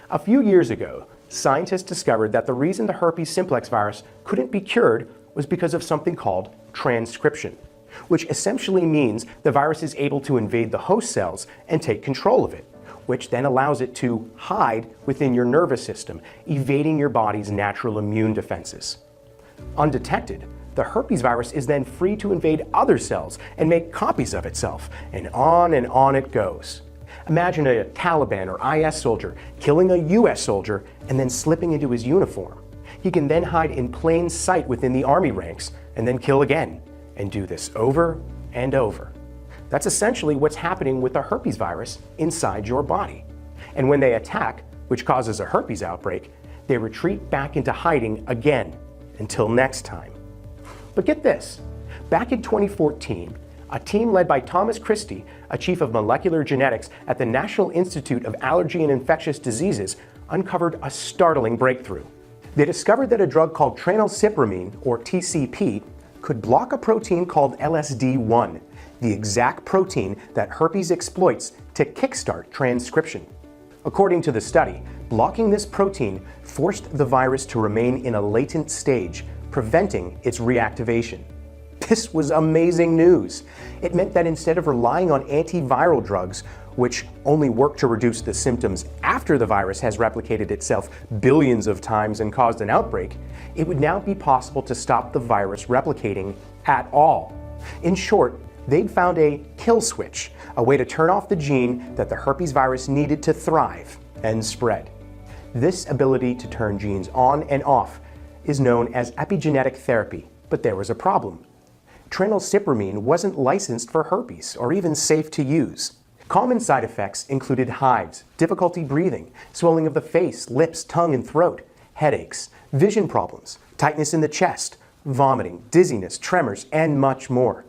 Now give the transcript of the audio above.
A few years ago, scientists discovered that the reason the herpes simplex virus couldn't be cured was because of something called transcription, which essentially means the virus is able to invade the host cells and take control of it, which then allows it to hide within your nervous system, evading your body's natural immune defenses. Undetected, the herpes virus is then free to invade other cells and make copies of itself, and on it goes. Imagine a Taliban or IS soldier killing a US soldier and then slipping into his uniform. He can then hide in plain sight within the army ranks and then kill again, and do this over and over. That's essentially what's happening with the herpes virus inside your body. And when they attack, which causes a herpes outbreak, they retreat back into hiding again until next time. But get this, back in 2014, a team led by Thomas Christie, a chief of molecular genetics at the National Institute of Allergy and Infectious Diseases, uncovered a startling breakthrough. They discovered that a drug called tranylcypromine, or TCP, could block a protein called LSD1, the exact protein that herpes exploits to kickstart transcription. According to the study, blocking this protein forced the virus to remain in a latent stage, preventing its reactivation. This was amazing news. It meant that instead of relying on antiviral drugs, which only work to reduce the symptoms after the virus has replicated itself billions of times and caused an outbreak, it would now be possible to stop the virus replicating at all. In short, they'd found a kill switch, a way to turn off the gene that the herpes virus needed to thrive and spread. This ability to turn genes on and off is known as epigenetic therapy, but there was a problem. Tranylcypromine wasn't licensed for herpes or even safe to use. Common side effects included hives, difficulty breathing, swelling of the face, lips, tongue, and throat, headaches, vision problems, tightness in the chest, vomiting, dizziness, tremors, and much more.